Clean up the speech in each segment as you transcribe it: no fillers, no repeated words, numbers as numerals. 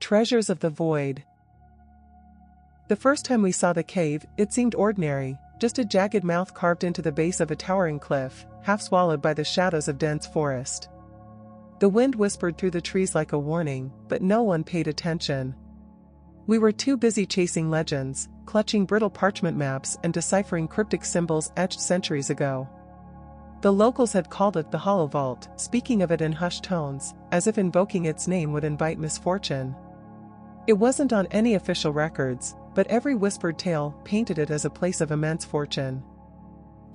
Treasures of the Void. The first time we saw the cave, it seemed ordinary, just a jagged mouth carved into the base of a towering cliff, half swallowed by the shadows of dense forest. The wind whispered through the trees like a warning, but no one paid attention. We were too busy chasing legends, clutching brittle parchment maps and deciphering cryptic symbols etched centuries ago. The locals had called it the Hollow Vault, speaking of it in hushed tones, as if invoking its name would invite misfortune. It wasn't on any official records, but every whispered tale painted it as a place of immense fortune.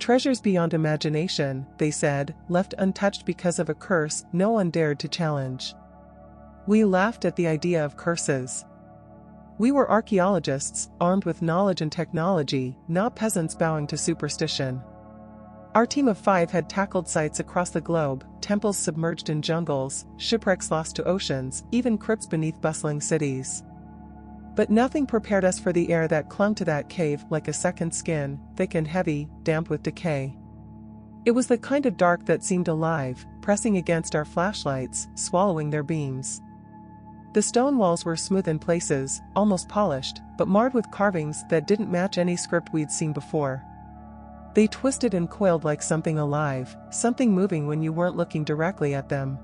Treasures beyond imagination, they said, left untouched because of a curse no one dared to challenge. We laughed at the idea of curses. We were archaeologists, armed with knowledge and technology, not peasants bowing to superstition. Our team of 5 had tackled sites across the globe, temples submerged in jungles, shipwrecks lost to oceans, even crypts beneath bustling cities. But nothing prepared us for the air that clung to that cave like a second skin, thick and heavy, damp with decay. It was the kind of dark that seemed alive, pressing against our flashlights, swallowing their beams. The stone walls were smooth in places, almost polished, but marred with carvings that didn't match any script we'd seen before. They twisted and coiled like something alive, something moving when you weren't looking directly at them.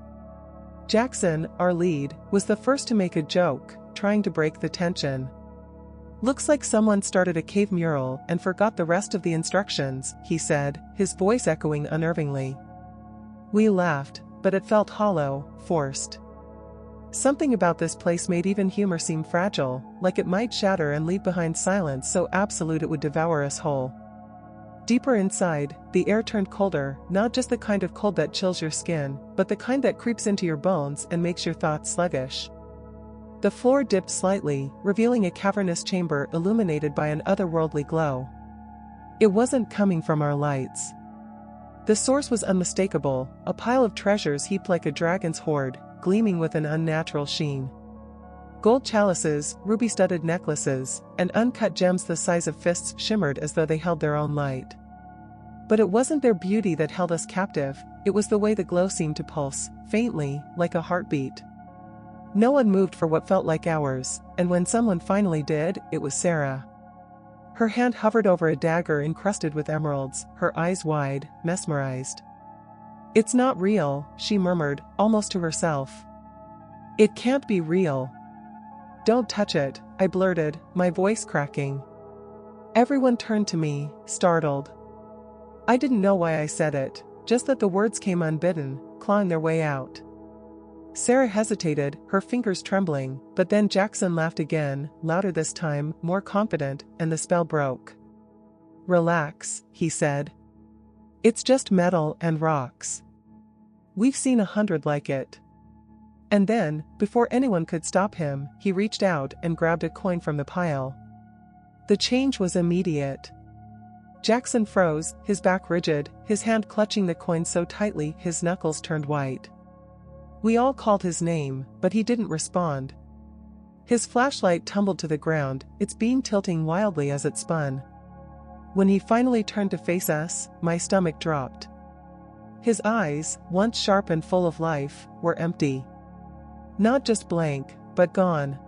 Jackson, our lead, was the first to make a joke, trying to break the tension. "Looks like someone started a cave mural and forgot the rest of the instructions," he said, his voice echoing unnervingly. We laughed, but it felt hollow, forced. Something about this place made even humor seem fragile, like it might shatter and leave behind silence so absolute it would devour us whole. Deeper inside, the air turned colder, not just the kind of cold that chills your skin, but the kind that creeps into your bones and makes your thoughts sluggish. The floor dipped slightly, revealing a cavernous chamber illuminated by an otherworldly glow. It wasn't coming from our lights. The source was unmistakable, a pile of treasures heaped like a dragon's hoard, gleaming with an unnatural sheen. Gold chalices, ruby-studded necklaces, and uncut gems the size of fists shimmered as though they held their own light. But it wasn't their beauty that held us captive, it was the way the glow seemed to pulse, faintly, like a heartbeat. No one moved for what felt like hours, and when someone finally did, it was Sarah. Her hand hovered over a dagger encrusted with emeralds, her eyes wide, mesmerized. "It's not real," she murmured, almost to herself. "It can't be real." "Don't touch it," I blurted, my voice cracking. Everyone turned to me, startled. I didn't know why I said it, just that the words came unbidden, clawing their way out. Sarah hesitated, her fingers trembling, but then Jackson laughed again, louder this time, more confident, and the spell broke. "Relax," he said. "It's just metal and rocks. We've seen 100 like it." And then, before anyone could stop him, he reached out and grabbed a coin from the pile. The change was immediate. Jackson froze, his back rigid, his hand clutching the coin so tightly his knuckles turned white. We all called his name, but he didn't respond. His flashlight tumbled to the ground, its beam tilting wildly as it spun. When he finally turned to face us, my stomach dropped. His eyes, once sharp and full of life, were empty. Not just blank, but gone.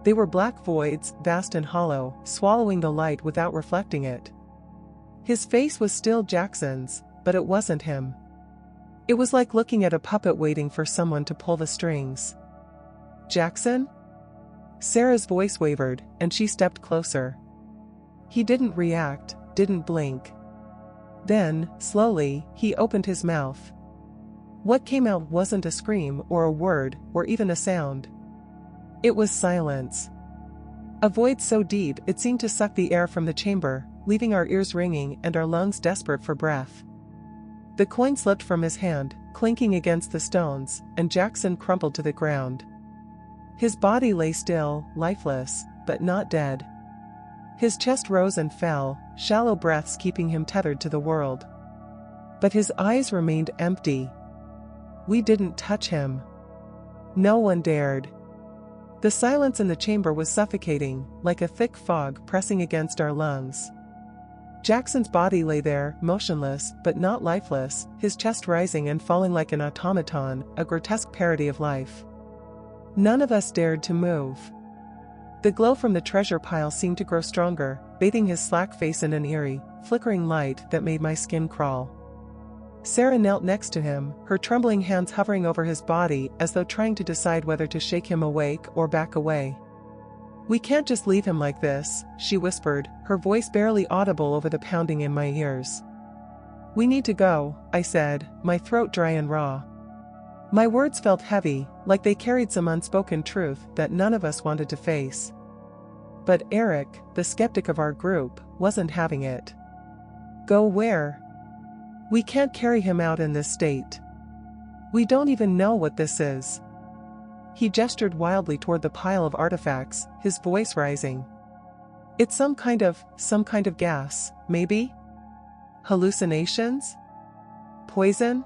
They were black voids, vast and hollow, swallowing the light without reflecting it. His face was still Jackson's, but it wasn't him. It was like looking at a puppet waiting for someone to pull the strings. "Jackson?" Sarah's voice wavered, and she stepped closer. He didn't react, didn't blink. Then, slowly, he opened his mouth. What came out wasn't a scream or a word, or even a sound. It was silence. A void so deep it seemed to suck the air from the chamber, leaving our ears ringing and our lungs desperate for breath. The coin slipped from his hand, clinking against the stones, and Jackson crumpled to the ground. His body lay still, lifeless, but not dead. His chest rose and fell, shallow breaths keeping him tethered to the world. But his eyes remained empty. We didn't touch him. No one dared. The silence in the chamber was suffocating, like a thick fog pressing against our lungs. Jackson's body lay there, motionless, but not lifeless, his chest rising and falling like an automaton, a grotesque parody of life. None of us dared to move. The glow from the treasure pile seemed to grow stronger, bathing his slack face in an eerie, flickering light that made my skin crawl. Sarah knelt next to him, her trembling hands hovering over his body as though trying to decide whether to shake him awake or back away. "We can't just leave him like this," she whispered, her voice barely audible over the pounding in my ears. "We need to go," I said, my throat dry and raw. My words felt heavy, like they carried some unspoken truth that none of us wanted to face. But Eric, the skeptic of our group, wasn't having it. "Go where? We can't carry him out in this state. We don't even know what this is." He gestured wildly toward the pile of artifacts, his voice rising. "It's some kind of gas, maybe? Hallucinations? Poison?"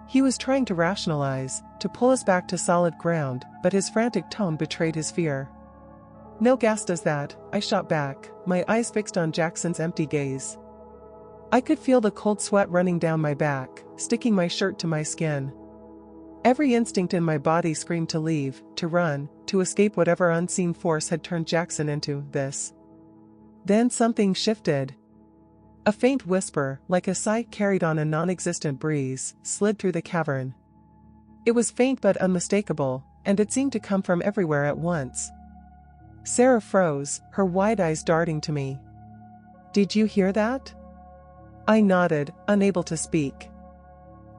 He was trying to rationalize, to pull us back to solid ground, but his frantic tone betrayed his fear. "No gas does that," I shot back, my eyes fixed on Jackson's empty gaze. I could feel the cold sweat running down my back, sticking my shirt to my skin. Every instinct in my body screamed to leave, to run, to escape whatever unseen force had turned Jackson into this. Then something shifted. A faint whisper, like a sigh carried on a non-existent breeze, slid through the cavern. It was faint but unmistakable, and it seemed to come from everywhere at once. Sarah froze, her wide eyes darting to me. "Did you hear that?" I nodded, unable to speak.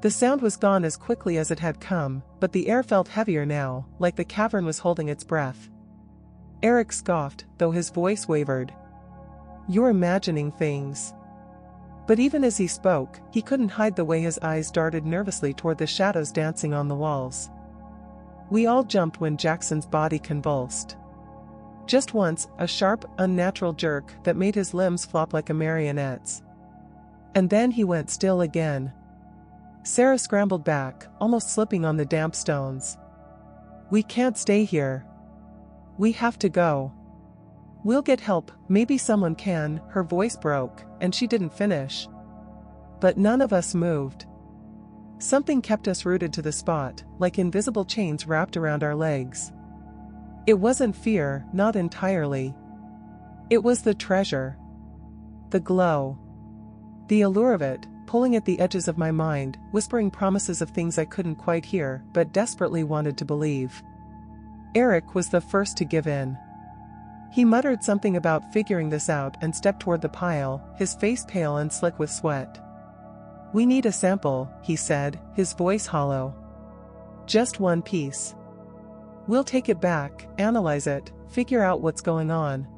The sound was gone as quickly as it had come, but the air felt heavier now, like the cavern was holding its breath. Eric scoffed, though his voice wavered. "You're imagining things." But even as he spoke, he couldn't hide the way his eyes darted nervously toward the shadows dancing on the walls. We all jumped when Jackson's body convulsed. Just once, a sharp, unnatural jerk that made his limbs flop like a marionette's. And then he went still again. Sarah scrambled back, almost slipping on the damp stones. "We can't stay here. We have to go. We'll get help, maybe someone can." Her voice broke, and she didn't finish. But none of us moved. Something kept us rooted to the spot, like invisible chains wrapped around our legs. It wasn't fear, not entirely. It was the treasure. The glow. The allure of it, pulling at the edges of my mind, whispering promises of things I couldn't quite hear, but desperately wanted to believe. Eric was the first to give in. He muttered something about figuring this out and stepped toward the pile, his face pale and slick with sweat. "We need a sample," he said, his voice hollow. "Just one piece. We'll take it back, analyze it, figure out what's going on."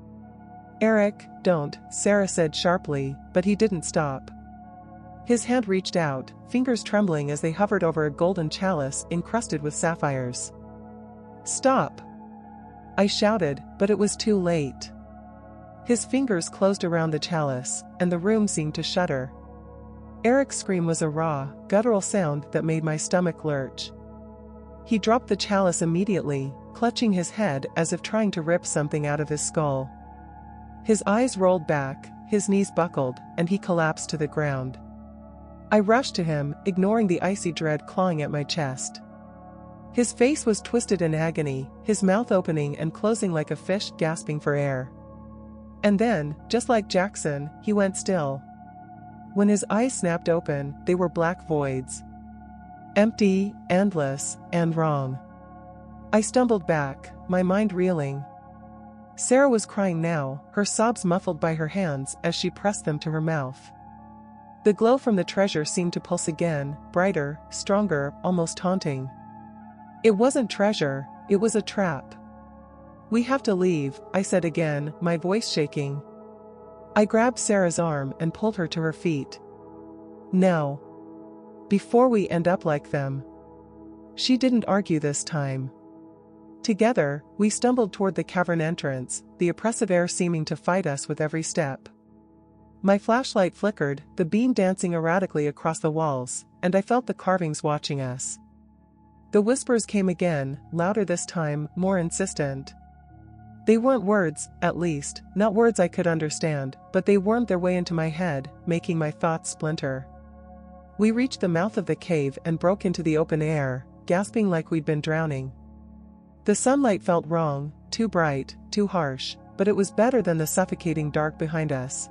"Eric, don't," Sarah said sharply, but he didn't stop. His hand reached out, fingers trembling as they hovered over a golden chalice encrusted with sapphires. "Stop!" I shouted, but it was too late. His fingers closed around the chalice, and the room seemed to shudder. Eric's scream was a raw, guttural sound that made my stomach lurch. He dropped the chalice immediately, clutching his head as if trying to rip something out of his skull. His eyes rolled back, his knees buckled, and he collapsed to the ground. I rushed to him, ignoring the icy dread clawing at my chest. His face was twisted in agony, his mouth opening and closing like a fish gasping for air. And then, just like Jackson, he went still. When his eyes snapped open, they were black voids. Empty, endless, and wrong. I stumbled back, my mind reeling. Sarah was crying now, her sobs muffled by her hands as she pressed them to her mouth. The glow from the treasure seemed to pulse again, brighter, stronger, almost haunting. It wasn't treasure, it was a trap. "We have to leave," I said again, my voice shaking. I grabbed Sarah's arm and pulled her to her feet. "No. Before we end up like them." She didn't argue this time. Together, we stumbled toward the cavern entrance, the oppressive air seeming to fight us with every step. My flashlight flickered, the beam dancing erratically across the walls, and I felt the carvings watching us. The whispers came again, louder this time, more insistent. They weren't words, at least, not words I could understand, but they wormed their way into my head, making my thoughts splinter. We reached the mouth of the cave and broke into the open air, gasping like we'd been drowning. The sunlight felt wrong, too bright, too harsh, but it was better than the suffocating dark behind us.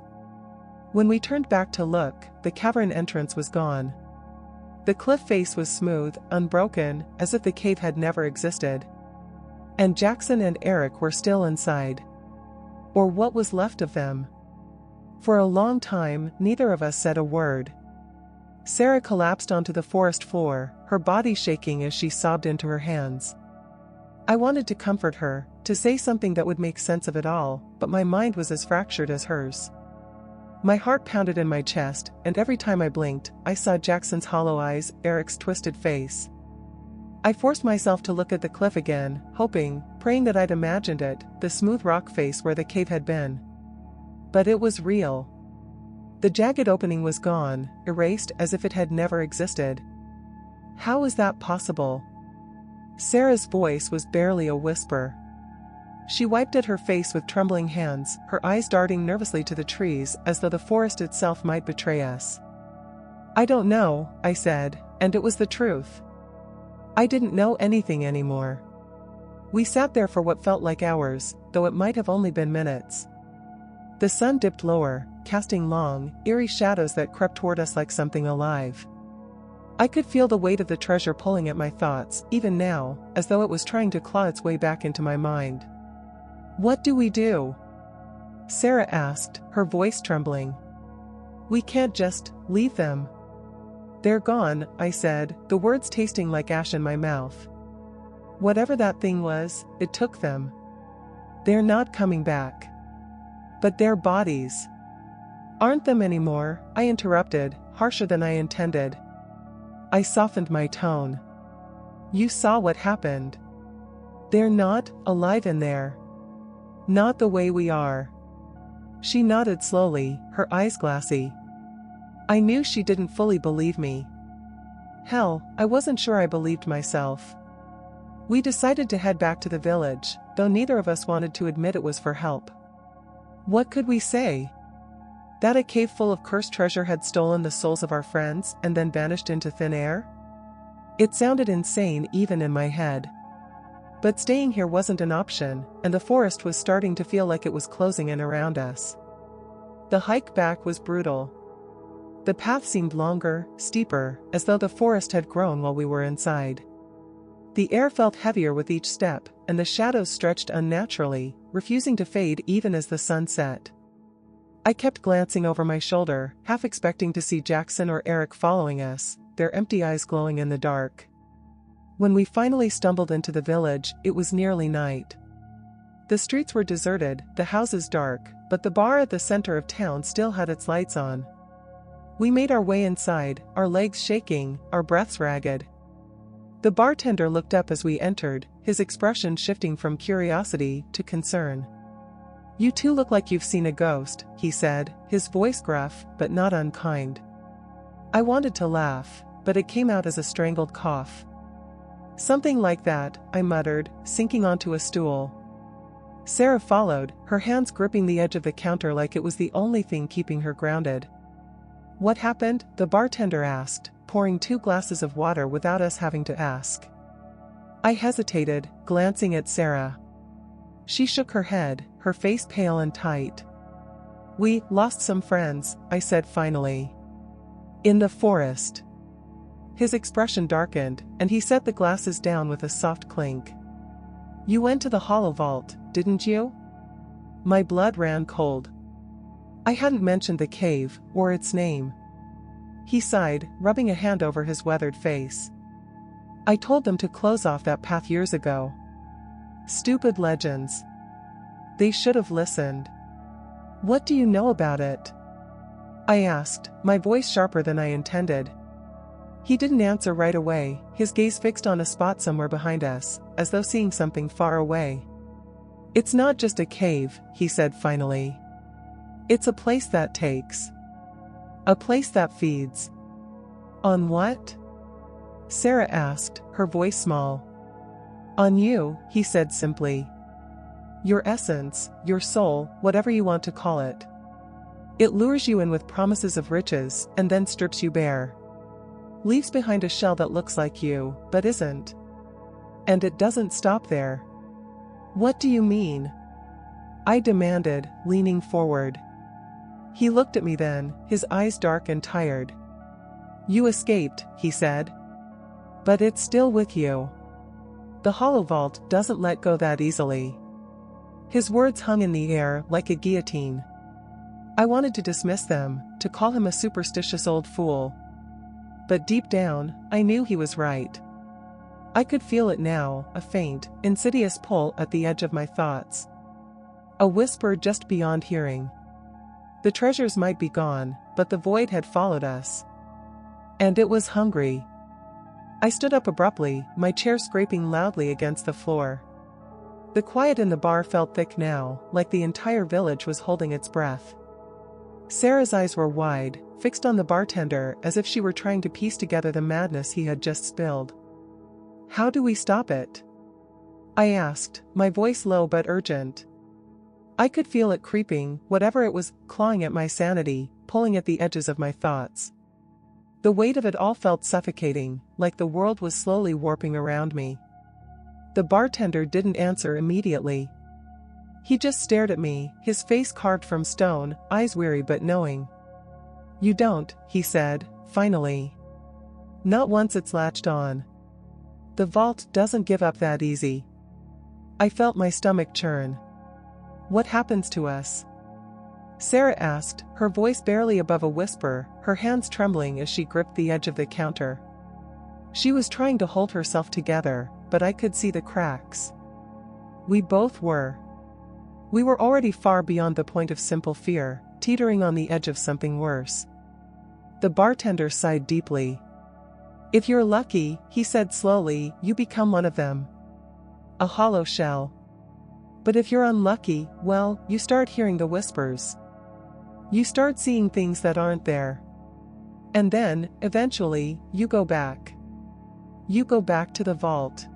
When we turned back to look, the cavern entrance was gone. The cliff face was smooth, unbroken, as if the cave had never existed. And Jackson and Eric were still inside. Or what was left of them. For a long time, neither of us said a word. Sarah collapsed onto the forest floor, her body shaking as she sobbed into her hands. I wanted to comfort her, to say something that would make sense of it all, but my mind was as fractured as hers. My heart pounded in my chest, and every time I blinked, I saw Jackson's hollow eyes, Eric's twisted face. I forced myself to look at the cliff again, hoping, praying that I'd imagined it, the smooth rock face where the cave had been. But it was real. The jagged opening was gone, erased as if it had never existed. How is that possible? Sarah's voice was barely a whisper. She wiped at her face with trembling hands, her eyes darting nervously to the trees as though the forest itself might betray us. I don't know, I said, and it was the truth. I didn't know anything anymore. We sat there for what felt like hours, though it might have only been minutes. The sun dipped lower, casting long, eerie shadows that crept toward us like something alive. I could feel the weight of the treasure pulling at my thoughts, even now, as though it was trying to claw its way back into my mind. What do we do? Sarah asked, her voice trembling. We can't just leave them. They're gone, I said, the words tasting like ash in my mouth. Whatever that thing was, it took them. They're not coming back. But their bodies aren't them anymore, I interrupted, harsher than I intended. I softened my tone. You saw what happened. They're not alive in there. Not the way we are. She nodded slowly, her eyes glassy. I knew she didn't fully believe me. Hell, I wasn't sure I believed myself. We decided to head back to the village, though neither of us wanted to admit it was for help. What could we say? That a cave full of cursed treasure had stolen the souls of our friends and then vanished into thin air? It sounded insane even in my head. But staying here wasn't an option, and the forest was starting to feel like it was closing in around us. The hike back was brutal. The path seemed longer, steeper, as though the forest had grown while we were inside. The air felt heavier with each step, and the shadows stretched unnaturally, refusing to fade even as the sun set. I kept glancing over my shoulder, half expecting to see Jackson or Eric following us, their empty eyes glowing in the dark. When we finally stumbled into the village, it was nearly night. The streets were deserted, the houses dark, but the bar at the center of town still had its lights on. We made our way inside, our legs shaking, our breaths ragged. The bartender looked up as we entered, his expression shifting from curiosity to concern. You two look like you've seen a ghost, he said, his voice gruff, but not unkind. I wanted to laugh, but it came out as a strangled cough. Something like that, I muttered, sinking onto a stool. Sarah followed, her hands gripping the edge of the counter like it was the only thing keeping her grounded. What happened? The bartender asked, pouring 2 glasses of water without us having to ask. I hesitated, glancing at Sarah. She shook her head, her face pale and tight. We lost some friends, I said finally. In the forest. His expression darkened, and he set the glasses down with a soft clink. You went to the hollow vault, didn't you? My blood ran cold. I hadn't mentioned the cave, or its name. He sighed, rubbing a hand over his weathered face. I told them to close off that path years ago. Stupid legends. They should have listened. What do you know about it? I asked, my voice sharper than I intended. He didn't answer right away, his gaze fixed on a spot somewhere behind us, as though seeing something far away. It's not just a cave, he said finally. It's a place that takes. A place that feeds. On what? Sarah asked, her voice small. On you, he said simply. Your essence, your soul, whatever you want to call it. It lures you in with promises of riches, and then strips you bare. Leaves behind a shell that looks like you, but isn't. And it doesn't stop there. What do you mean? I demanded, leaning forward. He looked at me then, his eyes dark and tired. You escaped, he said. But it's still with you. The hollow vault doesn't let go that easily. His words hung in the air like a guillotine. I wanted to dismiss them, to call him a superstitious old fool. But deep down, I knew he was right. I could feel it now, a faint, insidious pull at the edge of my thoughts. A whisper just beyond hearing. The treasures might be gone, but the void had followed us. And it was hungry. I stood up abruptly, my chair scraping loudly against the floor. The quiet in the bar felt thick now, like the entire village was holding its breath. Sarah's eyes were wide, fixed on the bartender as if she were trying to piece together the madness he had just spilled. How do we stop it? I asked, my voice low but urgent. I could feel it creeping, whatever it was, clawing at my sanity, pulling at the edges of my thoughts. The weight of it all felt suffocating, like the world was slowly warping around me. The bartender didn't answer immediately. He just stared at me, his face carved from stone, eyes weary but knowing. You don't, he said, finally. Not once it's latched on. The vault doesn't give up that easy. I felt my stomach churn. What happens to us? Sarah asked, her voice barely above a whisper, her hands trembling as she gripped the edge of the counter. She was trying to hold herself together, but I could see the cracks. We both were. We were already far beyond the point of simple fear, teetering on the edge of something worse. The bartender sighed deeply. If you're lucky, he said slowly, you become one of them. A hollow shell. But if you're unlucky, well, you start hearing the whispers. You start seeing things that aren't there. And then, eventually, you go back. You go back to the vault.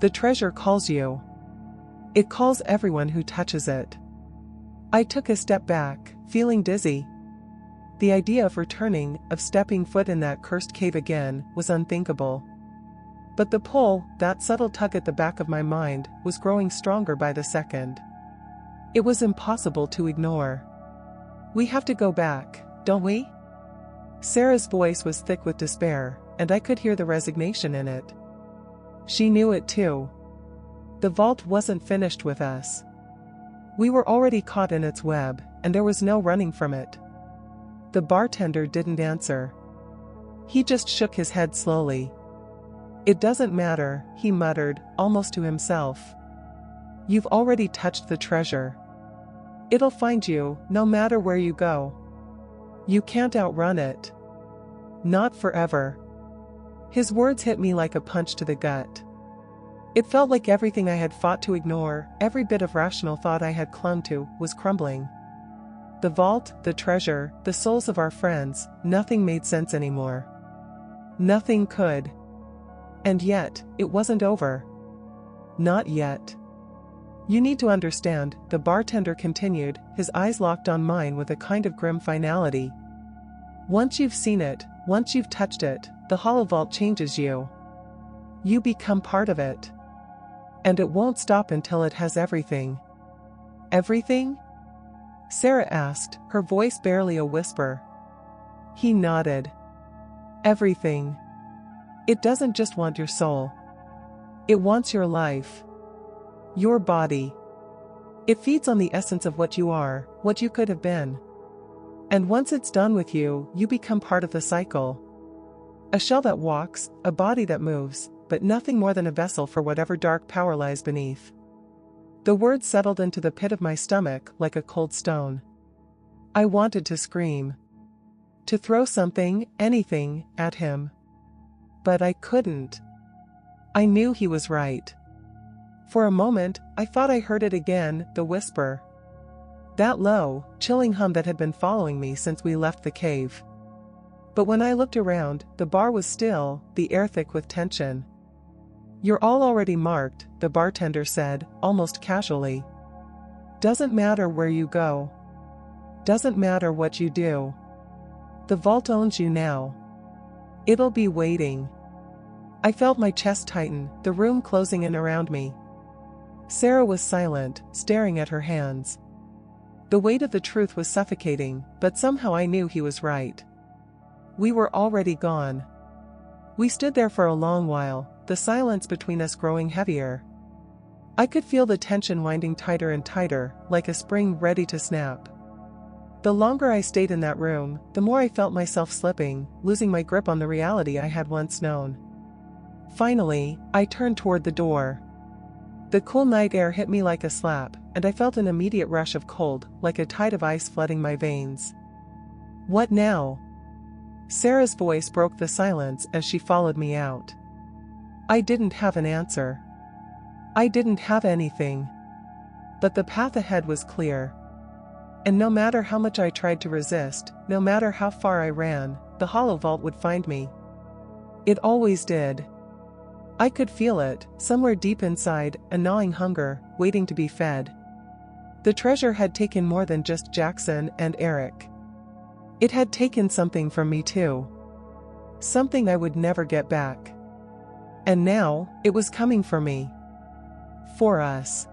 The treasure calls you. It calls everyone who touches it. I took a step back, feeling dizzy. The idea of returning, of stepping foot in that cursed cave again, was unthinkable. But the pull, that subtle tug at the back of my mind, was growing stronger by the second. It was impossible to ignore. We have to go back, don't we? Sarah's voice was thick with despair, and I could hear the resignation in it. She knew it too. The vault wasn't finished with us. We were already caught in its web, and there was no running from it. The bartender didn't answer. He just shook his head slowly. It doesn't matter, he muttered, almost to himself. You've already touched the treasure. It'll find you, no matter where you go. You can't outrun it. Not forever. His words hit me like a punch to the gut. It felt like everything I had fought to ignore, every bit of rational thought I had clung to, was crumbling. The vault, the treasure, the souls of our friends, nothing made sense anymore. Nothing could. And yet, it wasn't over. Not yet. You need to understand, the bartender continued, his eyes locked on mine with a kind of grim finality. Once you've seen it, once you've touched it, the hollow vault changes you. You become part of it. And it won't stop until it has everything. Everything? Sarah asked, her voice barely a whisper. He nodded. Everything. It doesn't just want your soul. It wants your life. Your body. It feeds on the essence of what you are, what you could have been. And once it's done with you, you become part of the cycle. A shell that walks, a body that moves, but nothing more than a vessel for whatever dark power lies beneath. The words settled into the pit of my stomach like a cold stone. I wanted to scream. To throw something, anything, at him. But I couldn't. I knew he was right. For a moment, I thought I heard it again, the whisper. That low, chilling hum that had been following me since we left the cave. But when I looked around, the bar was still, the air thick with tension. You're all already marked, the bartender said, almost casually. Doesn't matter where you go. Doesn't matter what you do. The vault owns you now. It'll be waiting. I felt my chest tighten, the room closing in around me. Sarah was silent, staring at her hands. The weight of the truth was suffocating, but somehow I knew he was right. We were already gone. We stood there for a long while, the silence between us growing heavier. I could feel the tension winding tighter and tighter, like a spring ready to snap. The longer I stayed in that room, the more I felt myself slipping, losing my grip on the reality I had once known. Finally, I turned toward the door. The cool night air hit me like a slap, and I felt an immediate rush of cold, like a tide of ice flooding my veins. What now? Sarah's voice broke the silence as she followed me out. I didn't have an answer. I didn't have anything. But the path ahead was clear. And no matter how much I tried to resist, no matter how far I ran, the hollow vault would find me. It always did. I could feel it, somewhere deep inside, a gnawing hunger, waiting to be fed. The treasure had taken more than just Jackson and Eric. It had taken something from me too. Something I would never get back. And now, it was coming for me. For us.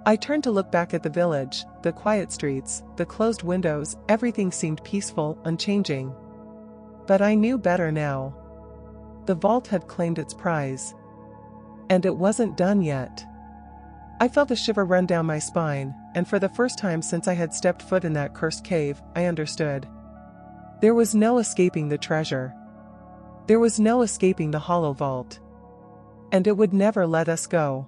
I turned to look back at the village, the quiet streets, the closed windows, everything seemed peaceful, unchanging. But I knew better now. The vault had claimed its prize. And it wasn't done yet. I felt a shiver run down my spine, and for the first time since I had stepped foot in that cursed cave, I understood. There was no escaping the treasure. There was no escaping the hollow vault. And it would never let us go.